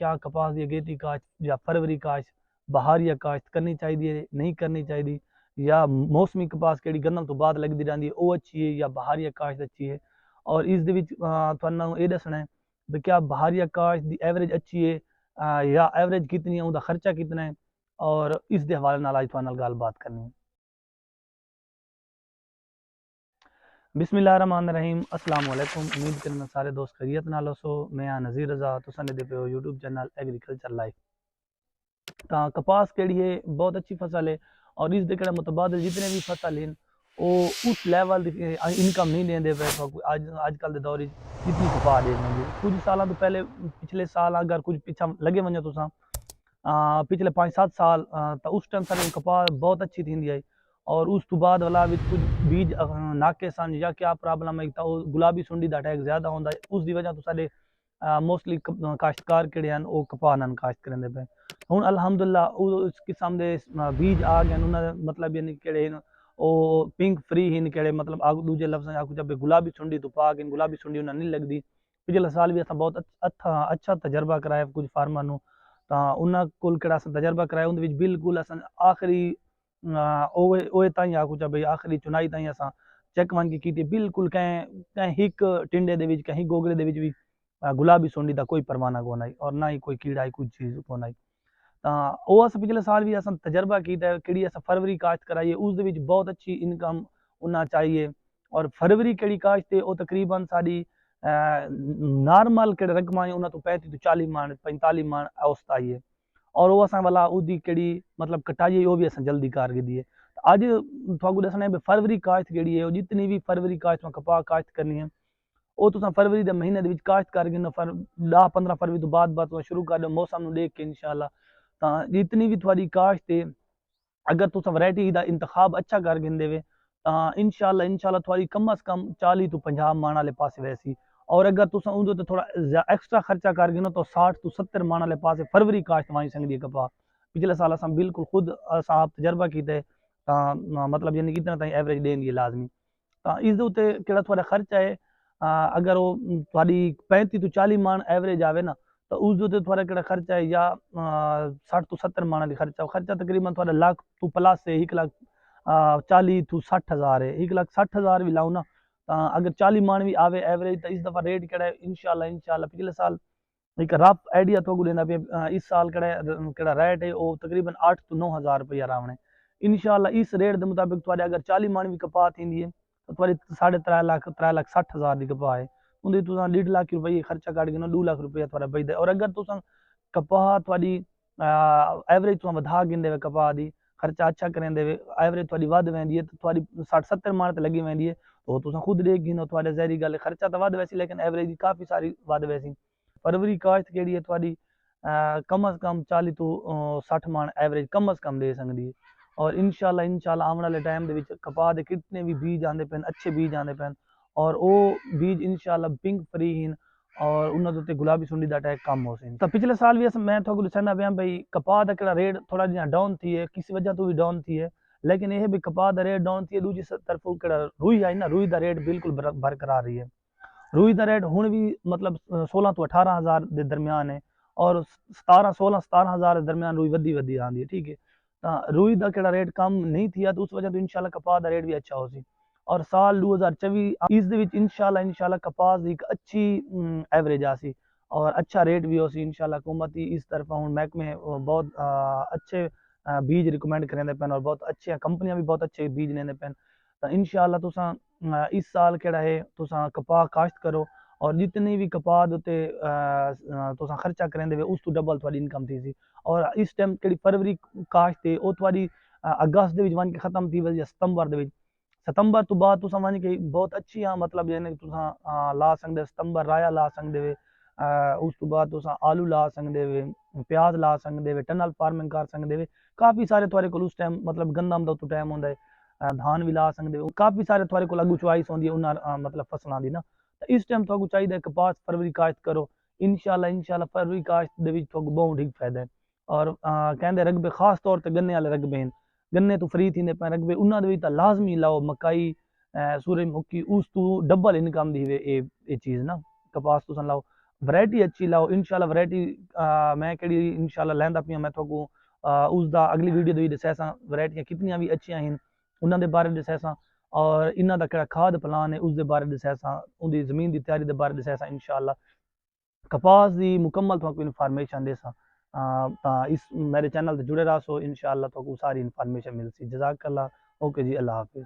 کیا کپاس دی اگیتی کاشت یا فروری کاشت بہاریا کاشت کرنی چاہیے نہیں کرنی چاہیے، یا موسمی کپاس کیڑی گندم تو بعد لگتی رہتی ہے وہ اچھی ہے یا بہاریا کاشت اچھی ہے۔ اور اس دے وچ تھانوں یہ دسنا ہے کہ کیا بہاریا کاشت دی ایوریج اچھی ہے یا ایوریج کتنی ہے، ان کا خرچہ کتنا ہے، اور اس دے حوالے نال اج تھوڑے نال گل بات کرنی ہے۔ بسم اللہ الرحمن الرحیم، السلام علیکم، امید کرنا سارے دوست خیریت نال ہو۔ میں ہاں نذیر رضا، تساں دے پیو یوٹیوب چینل ایگریکلچر لائف۔ تا کپاس کیڑی ہے بہت اچھی فصل ہے، اور اس دے کڑے متبادل جتنے بھی فصل ہیں وہ اس لیول دی انکم نہیں دیندے پے اج کل دے دور جتنی کپاس دے گے۔ کچھ سالاں تو پہلے پچھلے سال اگر کچھ پیچھا لگے ونجو تساں پچھلے 5-7 سال تو اس ٹائم سارے کپاس بہت اچھی تھیندی آئی، اور اس تو بعد والا کچھ بیج ناکے سن یا کیا پرابلم ہے تو گلابی سنڈی دا اٹیک زیادہ ہوندا ہے، اس دی وجہ تو سارے موسٹلی کاشتکار کڑے ہیں وہ کپاہ نن کاشت کرندے پے۔ ہن الحمدللہ اس قسم دے بیج آ گئے، انہاں دا مطلب یعنی کہڑے او پنک فری ہن کہڑے مطلب دوجے لفظاں آکھو جب گلابی سنڈی تو پاک ان گلابی سنڈی انہاں نہیں لگدی۔ پچھلے سال بھی اساں بہت اچھا تجربہ کرایا کچھ فارمر نو، تا انہاں کول کڑا اساں تجربہ کرایا ان دے وچ بالکل اساں آخری اوے تائیں آکھو جا بھئی آخری چنائی تائیں اساں چیک ون کیتی بالکل کہیں ہک ٹنڈے دے وچ کہیں گوگڑے دے وچ بھی گلابی سنڈی دا کوئی پروانہ کون آئی، اور نہ ہی کوئی کیڑا کوئی چیز کون آئی۔ او اس پچھلے سال بھی اساں تجربہ کیتا ہے کیڑی اساں فروری کاشت کرائی ہے، اس دے وچ بہت اچھی انکم ہونا چاہیے۔ اور فروری کیڑی کاشت ہے او تقریباً ساری نارمل کیڑے رقم ہیں انہاں تو 35 تو 40 من 45 من اوسط آئی ہے، اور وہ اساں والا اودی کیڑی مطلب کٹائی ہے وہ بھی اساں جلدی کار گئی ہے۔ اج تھوکو دسنا ہے فروری کاشت کیڑی ہے، جتنی بھی فروری کاشت کپاہ کاشت کرنی ہے وہ تساں فروری دے مہینے دے وچ کاشت کر گن 10-15 فروری تو بعد شروع کر دو موسم نو دیکھ کے انشاءاللہ۔ تا جتنی بھی تھوڑی کاشت ہے اگر تساں ورائٹی دا انتخاب اچھا کر گندے وے تا انشاءاللہ تھوڑی کم از کم 40 تو 50 من والے پاسے ویسی، اور اگر تساں اون تے تھوڑا ایکسٹرا خرچہ کر گنو تو 60 تو 70 من والے پاسے فروری کاشت وائیں سکدی ہے کپاہ۔ پچھلے سال اساں بالکل خود اساں تجربہ کیتا ہے، تا مطلب یعنی کتنا تائیں ایوریج دین دی لازمی۔ تا اس دے اوتے کیڑا تھوڑا خرچہ ہے اگر وہ تھوڑی 35 تو 40 من ایوریج آوے نا تو اس دے اوتے تھوڑا کیڑا خرچہ ہے یا 60 تو 70 من والی خرچہ تقریباً تھوڑا لاکھ تو پلس ہے، 1,40,000 تو 60,000 ہے، 1,60,000 بھی لاؤ نا اگر 40 من بھی آوے ایوریج تو اس دفعہ ریٹ کیڑا ہے انشاءاللہ پچھلے سال ایک رف آئیڈیا تو دینا پیا اس سال کیڑا ریٹ ہے وہ تقریباً 8 تو 9,000 روپیہ راونے انشاءاللہ۔ اس ریٹ دے مطابق تھوڑے اگر 40 من بھی کپاہ تھیندی ہے تو تھوڑی 3,60,000 دی کپاہ ہے، اندر تساں 1.5 لاکھ روپیہ خرچہ کٹ گنو 2 لاکھ روپیہ تھوڑا بچدا ہے۔ اور اگر تساں کپاہ تھوڑی ایوریج تساں ودھا گندے وے کپاہ دی خرچہ اچھا کریندے وے ایوریج تھوڑی ود ویندی ہے تو تھوڑی 60-70 من تے لگی ویندی ہے تو تساں خود دیکھ گنو تھوڑے ظاہری گل ہے خرچہ تو ود ویسی لیکن ایوریج کافی ساری ود ویسی۔ فروری کاشت کیڑی ہے تھوڑی کم از کم 40 تو 60 من ایوریج کم از کم دے سکدی ہے۔ اور انشاءاللہ آنے والے ٹائم دے وچ کپاہ دے کتنے بھی بیج آندے پین اچھے بیج آندے پین، اور او بیج انشاءاللہ پنک فری ہن اور انہاں دے گلابی سنڈی دا اٹیک کم ہو سن۔ تو پچھلے سال بھی میں تھوکو دسنا پیا بھئی کپاہ دا کیڑا ریٹ تھوڑا جہا ڈاؤن تھی ہے کسی وجہ تو بھی ڈاؤن تھی ہے، لیکن یہ بھی کپاہ دا ریٹ ڈاؤن تھی ہے دوسری طرف کیڑا روئی آئی نا روئی دا ریٹ بالکل برقرار رہی ہے۔ روئی دا ریٹ ہن بھی مطلب 16 تو 18,000 دے درمیان ہے، اور 16-17 دے درمیان روئی ودی آندی ہے، ٹھیک ہے۔ روئی دا کیڑا ریٹ کم نہیں تھیا تو اس وجہ تو انشاءاللہ کپاہ دا ریٹ بھی اچھا ہو سی۔ اور سال 2024 اس دے وچ انشاءاللہ کپاہ دی ایک اچھی ایوریج آسی اور اچھا ریٹ بھی ہو سی انشاءاللہ۔ حکومت اس طرف ہن محکمے بہت اچھے بیج ریکمینڈ کریندے پین اور بہت اچھے کمپنیاں بھی بہت اچھے بیج لیندے پین۔ تو انشاءاللہ تساں اس سال کیڑا ہے تساں کپاہ کاشت کرو، اور جتنی بھی کپاہ تے تساں خرچہ کریندے وے اس تو ڈبل تھوڑی انکم تھی سی۔ اور اس ٹائم کیڑی فروری کاشت ہے او تھوڑی اگست دے وچ ون کے ختم تھی وے یا ستمبر دے وچ، ستمبر تو بعد تساں ون کے بہت اچھی مطلب یعنی تساں لا سکدے ستمبر رایا لا سکدے وے، اس تو بعد تساں آلو لا سکدے وے، پیاز لا سکدے وے، ٹنل فارمنگ کر سکدے وے، کافی سارے تھوڑے کول اس ٹائم مطلب گندم دا تو ٹائم ہوندا ہے دھان بھی لا سکدے وے، کافی سارے تھوڑے کول اگوں چوائس ہوندی ہے انہاں مطلب فصلاں دی نا۔ اس ٹائم تھوکو چاہیے کپاہ فروری کاشت کرو انشاءاللہ فروری کاشت دے وچ تھوکو بہت ٹھیک فائدہ ہے۔ اور کہندے رقبے خاص طور تے گنے والے رقبے ہیں، گنے تو فری تھیندے پے رقبے انہاں دے وچ تاں لازمی لاؤ مکئی سورج مکھی اس تو ڈبل انکم دی اے چیز نا کپاس تساں لاؤ۔ ویرائٹی اچھی لاؤ انشاءاللہ ویرائٹی میں کہڑی انشاءاللہ لیندا پیا میں تھوکو اس دا اگلی ویڈیو دی دسیساں ویرائٹیاں کتنیاں بھی اچھیاں ہیں انہاں دے بارے دسیساں اور انہاں دا کہڑا کھاد پلان ہے اس دے بارے دسیساں ان دی زمین دی تیاری دے بارے دسیساں انشاءاللہ کپاس دی مکمل تھوکو انفارمیشن دیساں تا اس میرے چینل تے جڑے رہو انشاءاللہ تھوکو ساری انفارمیشن مل سی جزاک اللہ اوکے جی اللہ حافظ